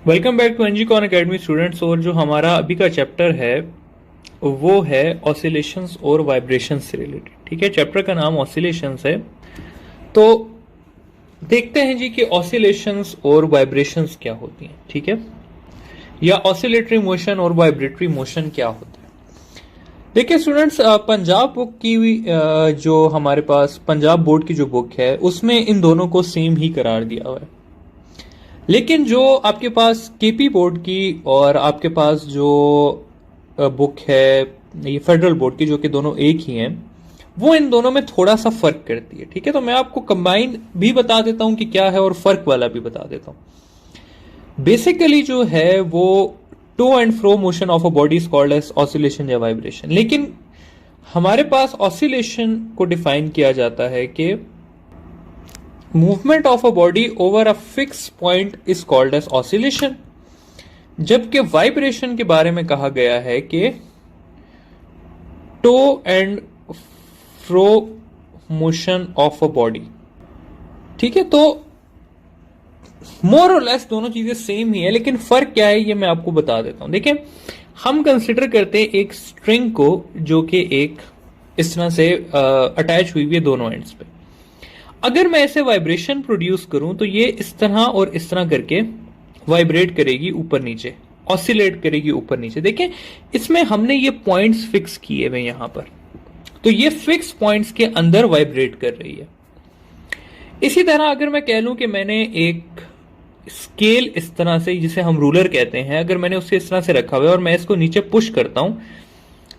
Welcome back to एनजीकॉन academy students. और जो हमारा अभी का चैप्टर है वो है ऑसिलेशंस और वाइब्रेशंस से रिलेटेड। ठीक है, चैप्टर का नाम ऑसिलेशंस है। तो देखते हैं जी कि ऑसिलेशंस और वाइब्रेशंस क्या होती हैं। ठीक है, या ऑसिलेटरी मोशन और वाइब्रेटरी मोशन क्या होता है। देखिए स्टूडेंट्स, पंजाब बुक की जो हमारे पास पंजाब बोर्ड की जो बुक है उसमें इन दोनों को सेम ही करार दिया हुआ है। लेकिन जो आपके पास केपी बोर्ड की और आपके पास जो बुक है ये फेडरल बोर्ड की, जो कि दोनों एक ही हैं, वो इन दोनों में थोड़ा सा फर्क करती है। ठीक है, तो मैं आपको कंबाइन भी बता देता हूं कि क्या है और फर्क वाला भी बता देता हूं। बेसिकली जो है वो to and fro motion of a body is called as oscillation या वाइब्रेशन। लेकिन हमारे पास ऑसिलेशन को डिफाइन किया जाता है कि movement of a body over a fix point is called as oscillation, जबकि वाइब्रेशन के बारे में कहा गया है कि to and fro motion of a body. ठीक है, तो मोर और लेस दोनों चीजें सेम ही है, लेकिन फर्क क्या है ये मैं आपको बता देता हूं। देखिए, हम कंसिडर करते हैं एक स्ट्रिंग को जो कि एक इस तरह से अटैच हुई हुई है दोनों एंड्स पे। अगर मैं ऐसे वाइब्रेशन प्रोड्यूस करूं तो ये इस तरह और इस तरह करके वाइब्रेट करेगी ऊपर नीचे, ऑसिलेट करेगी ऊपर नीचे। देखें, इसमें हमने ये पॉइंट्स फिक्स किए हुए यहां पर, तो ये फिक्स पॉइंट्स के अंदर वाइब्रेट कर रही है। इसी तरह अगर मैं कह लूं कि मैंने एक स्केल इस तरह से, जिसे हम रूलर कहते हैं, अगर मैंने उसे इस तरह से रखा हुआ है और मैं इसको नीचे पुश करता हूं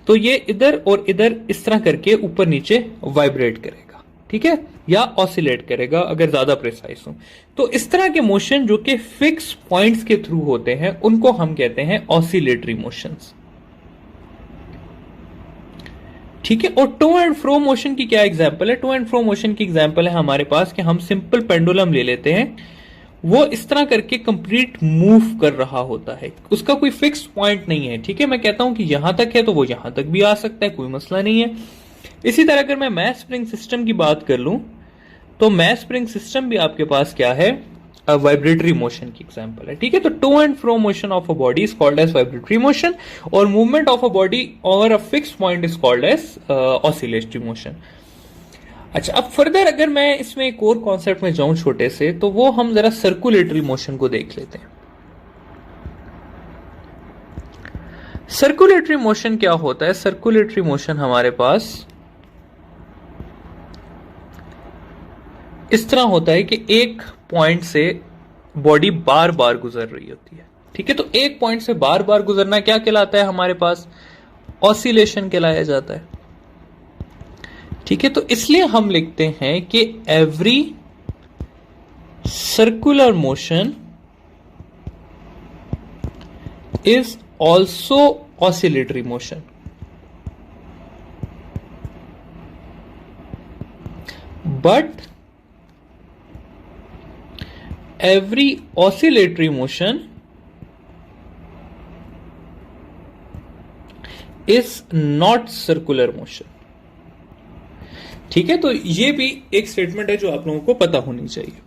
तो ये इधर और इधर इस तरह करके ऊपर नीचे वाइब्रेट करेगा। ठीक है, या ऑसिलेट करेगा अगर ज्यादा प्रिसाइज हो। तो इस तरह के मोशन जो कि फिक्स पॉइंट्स के थ्रू होते हैं उनको हम कहते हैं ऑसिलेटरी मोशंस। ठीक है, और टू एंड फ्रो मोशन की क्या एग्जांपल है? टू एंड फ्रो मोशन की एग्जांपल है हमारे पास कि हम सिंपल पेंडुलम ले लेते हैं, वो इस तरह करके कंप्लीट मूव कर रहा होता है, उसका कोई फिक्स पॉइंट नहीं है। ठीक है, मैं कहता हूं कि यहां तक है तो वो यहां तक भी आ सकता है, कोई मसला नहीं है। इसी तरह अगर मैं मैस स्प्रिंग सिस्टम की बात कर लूं तो मैस स्प्रिंग सिस्टम भी आपके पास क्या है? वाइब्रेटरी मोशन की एग्जांपल है। ठीक है, तो to and fro motion of a body is called as vibratory motion और movement of a body over a fix point is called as oscillatory motion. अच्छा, अब फर्दर अगर मैं इसमें एक और कॉन्सेप्ट में जाऊं छोटे से, तो वो हम जरा सर्कुलेटरी मोशन को देख लेते हैं। सर्कुलेटरी मोशन क्या होता है? सर्कुलेटरी मोशन हमारे पास इस तरह होता है कि एक पॉइंट से बॉडी बार बार गुजर रही होती है। ठीक है, तो एक पॉइंट से बार बार गुजरना क्या कहलाता है हमारे पास? ऑसिलेशन कहलाया जाता है। ठीक है, तो इसलिए हम लिखते हैं कि every circular motion is also oscillatory motion. But every oscillatory motion is not circular motion। ठीक है, तो ये भी एक स्टेटमेंट है जो आप लोगों को पता होनी चाहिए।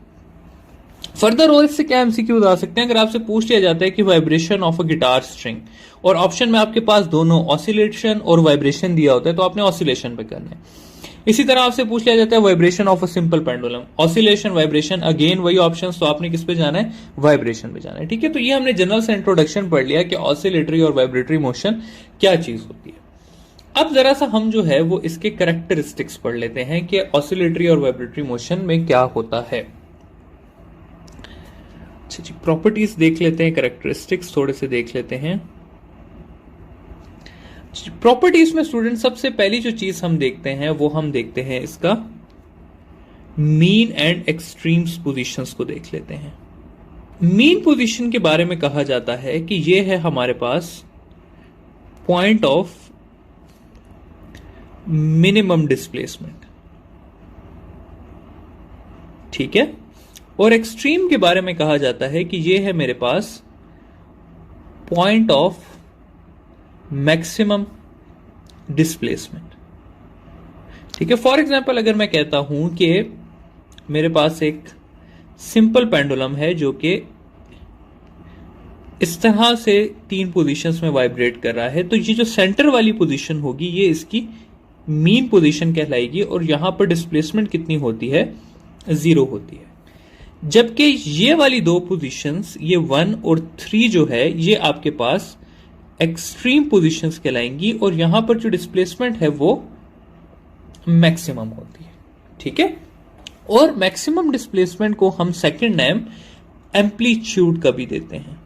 फर्दर और इससे क्या एमसीक्यूज आ सकते हैं? अगर आपसे पूछ लिया जाता है कि vibration of a guitar string, और ऑप्शन में आपके पास दोनों ऑसिलेशन और वाइब्रेशन दिया होता है, तो आपने ऑसिलेशन पे करना है। इसी तरह आपसे पूछ लिया जाता है vibration of a simple pendulum, oscillation vibration, again वही ऑप्शंस, तो आपने किस पे जाना है? वाइब्रेशन पे जाना है। ठीक है, तो ये हमने जनरल से इंट्रोडक्शन पढ़ लिया कि ऑसिलेटरी और वाइब्रेटरी मोशन क्या चीज होती है। अब जरा सा हम जो है वो इसके कैरेक्टरिस्टिक्स पढ़ लेते हैं कि ऑसिलेटरी और वाइब्रेटरी मोशन में क्या होता है। अच्छा जी, प्रॉपर्टीज देख लेते हैं, कैरेक्टरिस्टिक्स थोड़े से देख लेते हैं। प्रॉपर्टीज में स्टूडेंट सबसे पहली जो चीज हम देखते हैं वो हम देखते हैं इसका मीन एंड एक्सट्रीम्स पोजीशंस को देख लेते हैं। मीन पोजीशन के बारे में कहा जाता है कि ये है हमारे पास पॉइंट ऑफ मिनिमम डिस्प्लेसमेंट। ठीक है, और एक्सट्रीम के बारे में कहा जाता है कि ये है मेरे पास पॉइंट ऑफ मैक्सिमम डिस्प्लेसमेंट। ठीक है, फॉर एग्जाम्पल अगर मैं कहता हूं कि मेरे पास एक सिंपल पेंडुलम है जो कि इस तरह से 3 पोजीशंस में वाइब्रेट कर रहा है, तो ये जो सेंटर वाली पोजीशन होगी ये इसकी मीन पोजीशन कहलाएगी और यहां पर डिस्प्लेसमेंट कितनी होती है, 0 होती है। जबकि ये वाली 2 पोजीशंस, ये 1 और 3 जो है ये आपके पास एक्सट्रीम पोजीशंस कहलाएंगी और यहां पर जो डिस्प्लेसमेंट है वो मैक्सिमम होती है। ठीक है, और मैक्सिमम डिस्प्लेसमेंट को हम सेकंड नेम एम्पलीट्यूड का भी देते हैं।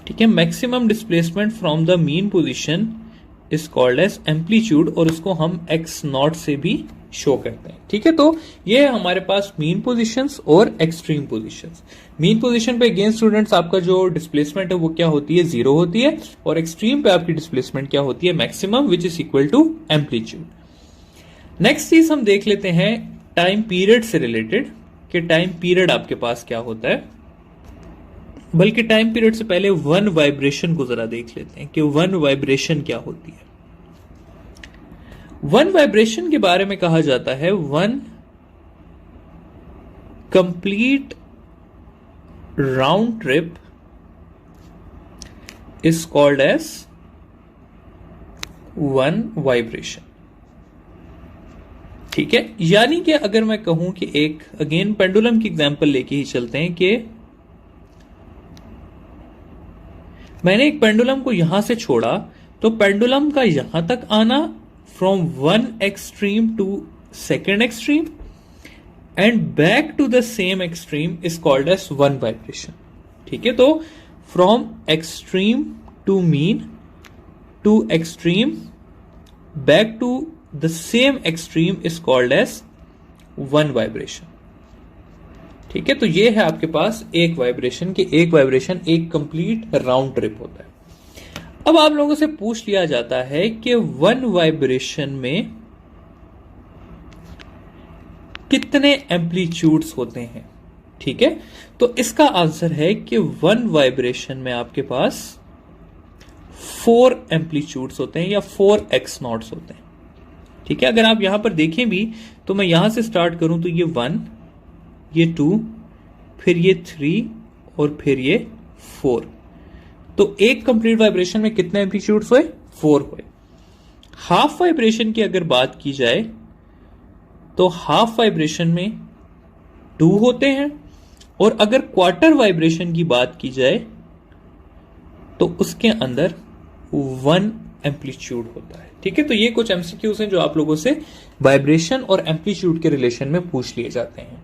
ठीक है, maximum displacement from the mean position is called as amplitude और उसको हम एक्स नॉट से भी शो करते हैं। ठीक है, तो ये है हमारे पास मीन पोजीशंस और एक्सट्रीम पोजीशंस। मीन पोजीशन पे अगेन स्टूडेंट्स आपका जो डिस्प्लेसमेंट है वो क्या होती है, 0 होती है, और एक्सट्रीम पे आपकी डिस्प्लेसमेंट क्या होती है, maximum, which is equal to amplitude. Next चीज हम देख लेते हैं टाइम पीरियड से रिलेटेड, कि टाइम पीरियड आपके पास क्या होता है। बल्कि टाइम पीरियड से पहले वन वाइब्रेशन को जरा देख लेते हैं कि वन वाइब्रेशन क्या होती है। वन वाइब्रेशन के बारे में कहा जाता है one complete round trip is called as one vibration. ठीक है, यानी कि अगर मैं कहूं कि एक अगेन पेंडुलम की एग्जांपल लेके ही चलते हैं कि मैंने एक पेंडुलम को यहां से छोड़ा, तो पेंडुलम का यहां तक आना from one extreme to second extreme and back to the same extreme is called as one vibration. ठीक है, तो from extreme to mean to extreme back to the same extreme is called as one vibration. ठीक है, तो ये है आपके पास एक वाइब्रेशन की, एक वाइब्रेशन एक कंप्लीट राउंड ट्रिप होता है। अब आप लोगों से पूछ लिया जाता है कि वन वाइब्रेशन में कितने एम्पलीट्यूड्स होते हैं। ठीक है, तो इसका आंसर है कि वन वाइब्रेशन में आपके पास 4 एम्पलीट्यूड्स होते हैं या 4 एक्स नॉट्स होते हैं। ठीक है, अगर आप यहां पर देखें भी तो मैं यहां से स्टार्ट करूं तो ये 1, ये 2, फिर ये 3 और फिर ये 4। तो एक कंप्लीट वाइब्रेशन में कितने एम्पलीट्यूड्स हुए, 4 हुए। हाफ वाइब्रेशन की अगर बात की जाए तो हाफ वाइब्रेशन में 2 होते हैं, और अगर क्वार्टर वाइब्रेशन की बात की जाए तो उसके अंदर 1 एम्पलीट्यूड होता है। ठीक है, तो ये कुछ एमसीक्यूज हैं जो आप लोगों से वाइब्रेशन और एम्पलीट्यूड के रिलेशन में पूछ लिए जाते हैं।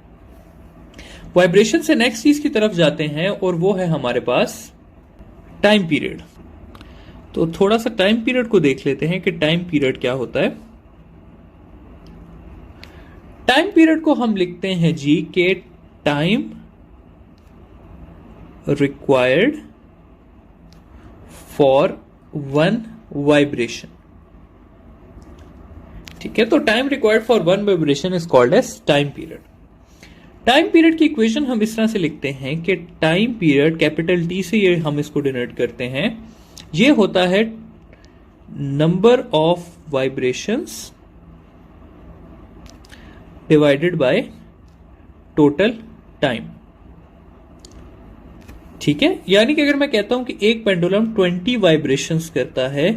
वाइब्रेशन से नेक्स्ट चीज की तरफ जाते हैं और वो है हमारे पास टाइम पीरियड। तो थोड़ा सा टाइम पीरियड को देख लेते हैं कि टाइम पीरियड क्या होता है। टाइम पीरियड को हम लिखते हैं जी के time required for one vibration. ठीक है, तो time required for one vibration is called as time period. Time period की इक्वेशन हम इस तरह से लिखते हैं कि टाइम पीरियड कैपिटल टी से ये हम इसको डिनोट करते हैं, ये होता है number of vibrations divided by total time. ठीक है, यानी कि अगर मैं कहता हूं कि एक पेंडुलम 20 वाइब्रेशंस करता है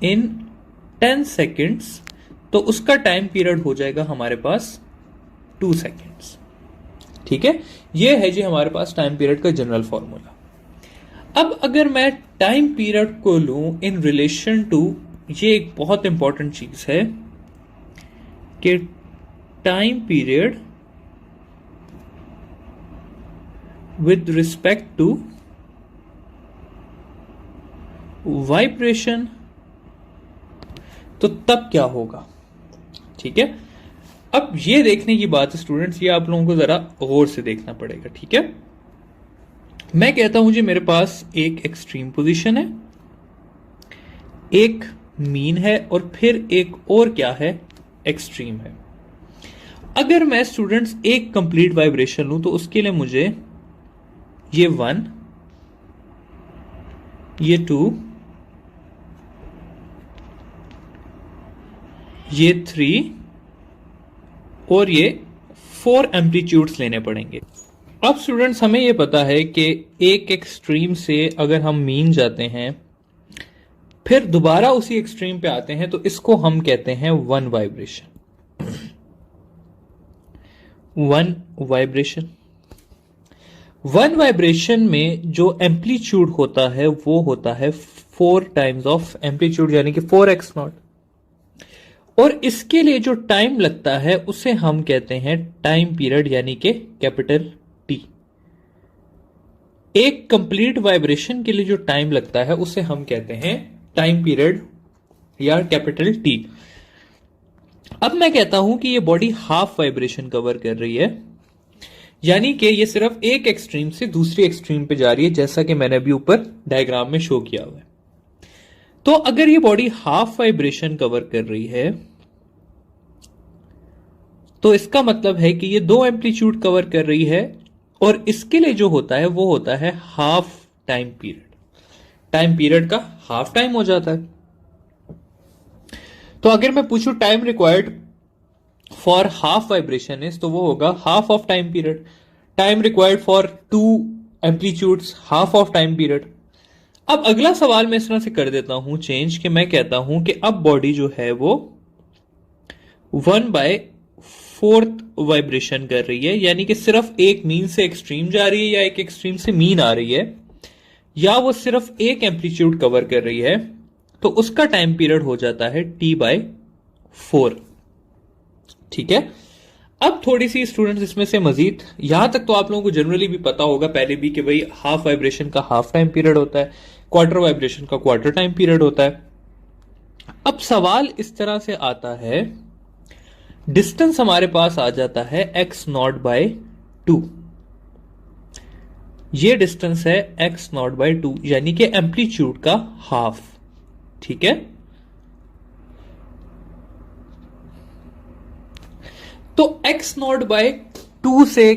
इन 10 सेकेंड्स, तो उसका टाइम पीरियड हो जाएगा हमारे पास 2 सेकेंड्स। ठीक है, ये है जी हमारे पास टाइम पीरियड का जनरल फॉर्मूला। अब अगर मैं टाइम पीरियड को लूं इन रिलेशन टू, ये एक बहुत इंपॉर्टेंट चीज है कि time period with respect to vibration, तो तब क्या होगा। ठीक है, अब ये देखने की बात है स्टूडेंट्स, ये आप लोगों को जरा गौर से देखना पड़ेगा। ठीक है, मैं कहता हूं जी मेरे पास एक एक्सट्रीम पोजीशन है, एक मीन है और फिर एक और क्या है, एक्सट्रीम है। अगर मैं स्टूडेंट्स एक कंप्लीट वाइब्रेशन लूं तो उसके लिए मुझे ये 1, ये 2, ये 3 और ये 4 एम्पलीट्यूड्स लेने पड़ेंगे। अब स्टूडेंट्स हमें ये पता है कि एक एक्सट्रीम से अगर हम मीन जाते हैं फिर दोबारा उसी एक्सट्रीम पे आते हैं तो इसको हम कहते हैं one vibration. One vibration one vibration में जो एम्पलीट्यूड होता है वो होता है 4 टाइम्स ऑफ एम्पलीट्यूड यानी कि 4x0। और इसके लिए जो टाइम लगता है उसे हम कहते हैं टाइम पीरियड यानी कि कैपिटल टी। एक कंप्लीट वाइब्रेशन के लिए जो टाइम लगता है उसे हम कहते हैं टाइम पीरियड या कैपिटल टी। अब मैं कहता हूं कि ये बॉडी हाफ वाइब्रेशन कवर कर रही है, यानी कि ये सिर्फ एक एक्सट्रीम से दूसरी एक्सट्रीम पे जा रही है, जैसा कि मैंने अभी ऊपर डायग्राम में शो किया हुआ है। तो अगर ये बॉडी हाफ वाइब्रेशन कवर कर रही है तो इसका मतलब है कि ये 2 एम्पलीट्यूड कवर कर रही है, और इसके लिए जो होता है वो होता है half time period. Time period का हाफ टाइम हो जाता है। तो अगर मैं पूछूं time required for half vibration is, तो वो होगा half of time period. Time required for 2 amplitudes, half of time period. अब अगला सवाल मैं इस तरह से कर देता हूं चेंज, कि मैं कहता हूं कि अब बॉडी जो है वो 1/4 वाइब्रेशन कर रही है, यानी कि सिर्फ एक मीन से एक्सट्रीम जा रही है या एक एक्सट्रीम से मीन आ रही है, या वो सिर्फ एक एम्पलीट्यूड कवर कर रही है, तो उसका टाइम पीरियड हो जाता है T/4। ठीक है। अब थोड़ी सी स्टूडेंट्स इसमें से मजीद, यहां तक तो आप लोगों को जनरली भी पता होगा पहले भी कि भाई हाफ वाइब्रेशन का हाफ टाइम पीरियड होता है, क्वार्टर वाइब्रेशन का क्वार्टर टाइम पीरियड होता है। अब सवाल इस तरह से आता है, डिस्टेंस हमारे पास आ जाता है x0/2। ये डिस्टेंस है x0/2 यानी कि एम्पलीट्यूड का हाफ। ठीक है। तो x0/2 से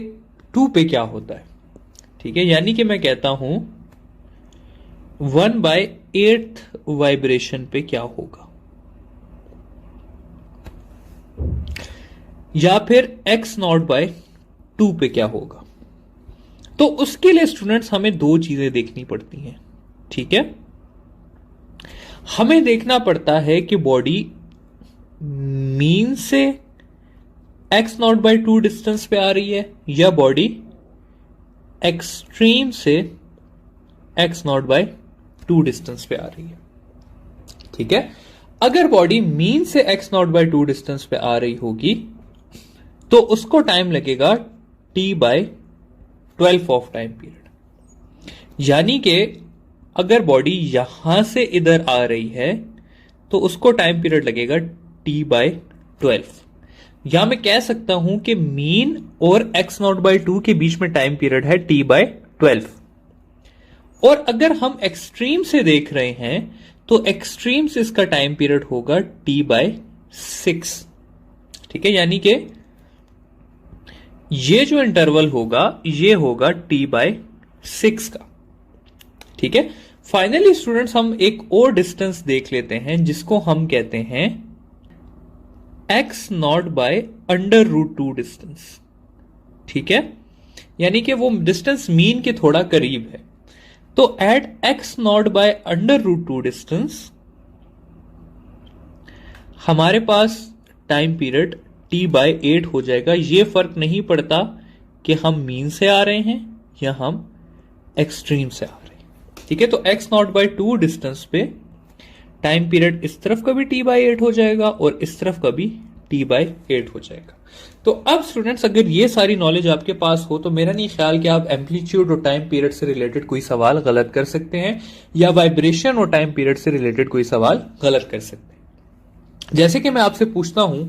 2 पे क्या होता है? ठीक है, यानी कि मैं कहता हूं 1/8 वाइब्रेशन पे क्या होगा, या फिर x0/2 पे क्या होगा। तो उसके लिए स्टूडेंट्स हमें 2 चीजें देखनी पड़ती हैं। ठीक है, हमें देखना पड़ता है कि बॉडी मीन से x0/2 डिस्टेंस पे आ रही है या बॉडी एक्सट्रीम से x0/2 डिस्टेंस पे आ रही है। ठीक है, अगर बॉडी मीन से x0/2 डिस्टेंस पे आ रही होगी तो उसको टाइम लगेगा T/12 ऑफ टाइम पीरियड, यानी कि अगर बॉडी यहां से इधर आ रही है तो उसको टाइम पीरियड लगेगा T/12। या मैं कह सकता हूं कि मीन और x0/2 के बीच में टाइम पीरियड है T/12। और अगर हम एक्सट्रीम से देख रहे हैं तो एक्सट्रीम से इसका टाइम पीरियड होगा T/6। ठीक है, यानी कि ये जो इंटरवल होगा ये होगा T/6 का। ठीक है, फाइनली स्टूडेंट्स हम एक और डिस्टेंस देख लेते हैं जिसको हम कहते हैं x0/√2 डिस्टेंस। ठीक है, यानी कि वो डिस्टेंस मीन के थोड़ा करीब है। तो एट x0/√2 डिस्टेंस हमारे पास टाइम पीरियड T/8 हो जाएगा। ये फर्क नहीं पड़ता कि हम मीन से आ रहे हैं या हम एक्सट्रीम से आ रहे हैं। ठीक है, तो x0/2 डिस्टेंस पे टाइम पीरियड इस तरफ का भी T/8 हो जाएगा और इस तरफ का भी T/8 हो जाएगा। तो अब स्टूडेंट्स अगर ये सारी नॉलेज आपके पास हो तो मेरा नहीं ख्याल कि आप एम्पलीट्यूड और टाइम पीरियड से रिलेटेड कोई सवाल गलत कर सकते हैं, या वाइब्रेशन और टाइम पीरियड से रिलेटेड कोई सवाल गलत कर सकते हैं। जैसे कि मैं आपसे पूछता हूं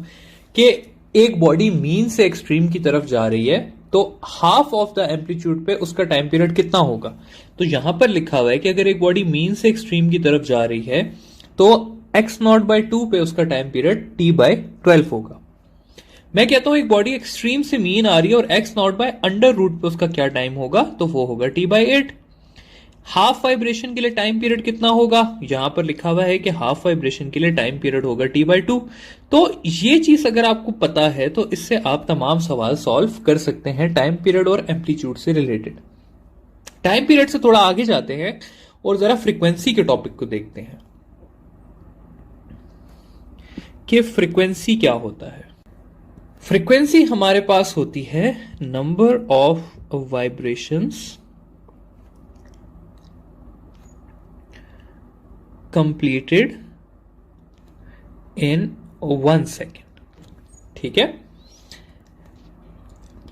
कि एक बॉडी मीन से एक्सट्रीम की तरफ जा रही है तो हाफ ऑफ द एम्पलीट्यूड पे उसका टाइम पीरियड कितना होगा। तो यहां पर लिखा हुआ है कि अगर एक बॉडी मीन से एक्सट्रीम की तरफ जा रही है तो x0/2 पे उसका टाइम पीरियड T/12 होगा। मैं कहता हूं एक बॉडी एक्सट्रीम से मीन आ रही है और x0/√2 पे उसका क्या टाइम होगा, तो वो होगा T/8। हाफ वाइब्रेशन के लिए टाइम पीरियड कितना होगा, यहां पर लिखा हुआ है कि हाफ वाइब्रेशन के लिए टाइम पीरियड होगा T/2। तो ये चीज अगर आपको पता है तो इससे आप तमाम सवाल सॉल्व कर सकते हैं टाइम पीरियड और एम्पलीट्यूड से रिलेटेड। टाइम पीरियड से थोड़ा आगे जाते हैं और जरा फ्रीक्वेंसी के टॉपिक को देखते हैं कि फ्रीक्वेंसी क्या होता है। फ्रीक्वेंसी हमारे पास होती है number of vibrations completed in 1 second. ठीक है,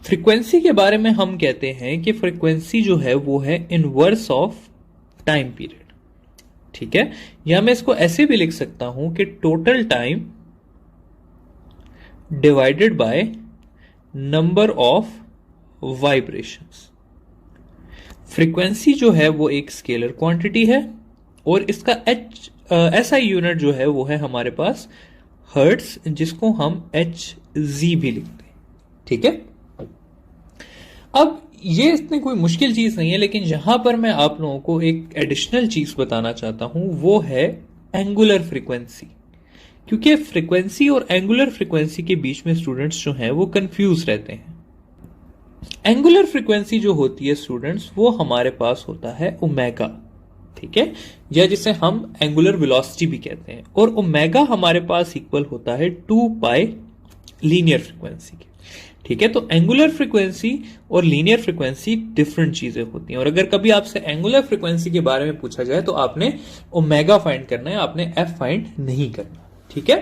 फ्रीक्वेंसी के बारे में हम कहते हैं कि फ्रीक्वेंसी जो है वो है इनवर्स ऑफ टाइम पीरियड। ठीक है, या मैं इसको ऐसे भी लिख सकता हूं कि total time divided by number of vibrations. Frequency जो है वो एक स्केलर क्वांटिटी है और इसका SI यूनिट जो है वो है हमारे पास हर्ट्स, जिसको हम Hz भी लिखते हैं। ठीक है, अब ये इतनी कोई मुश्किल चीज नहीं है, लेकिन यहां पर मैं आप लोगों को एक एडिशनल चीज बताना चाहता हूं, वो है एंगुलर फ्रीक्वेंसी। क्योंकि फ्रीक्वेंसी और एंगुलर फ्रीक्वेंसी के बीच में स्टूडेंट्स जो हैं वो कंफ्यूज रहते हैं। एंगुलर फ्रीक्वेंसी जो होती है स्टूडेंट्स, वो हमारे पास होता है ओमेगा। ठीक है, या जिसे हम एंगुलर वेलोसिटी भी कहते हैं, और ओमेगा हमारे पास इक्वल होता है 2 पाई लीनियर फ्रीक्वेंसी के। ठीक है, तो एंगुलर फ्रीक्वेंसी और लीनियर फ्रीक्वेंसी डिफरेंट चीजें होती हैं, और अगर कभी आपसे एंगुलर फ्रीक्वेंसी के बारे में पूछा जाए तो आपने ओमेगा फाइंड करना है, आपने एफ फाइंड नहीं करना। ठीक है,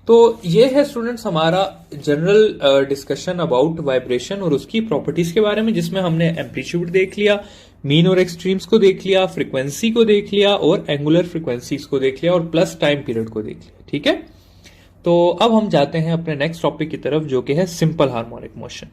तो ये है स्टूडेंट्स हमारा जनरल डिस्कशन अबाउट वाइब्रेशन और उसकी प्रॉपर्टीज के बारे में, जिसमें हमने एम्पलीट्यूड देख लिया, मीन और एक्सट्रीम्स को देख लिया, फ्रीक्वेंसी को देख लिया और एंगुलर फ्रीक्वेंसीज को देख लिया और प्लस टाइम पीरियड को देख लिया। ठीक है, तो अब हम जाते हैं अपने नेक्स्ट टॉपिक की तरफ, जो कि है सिंपल हार्मोनिक मोशन।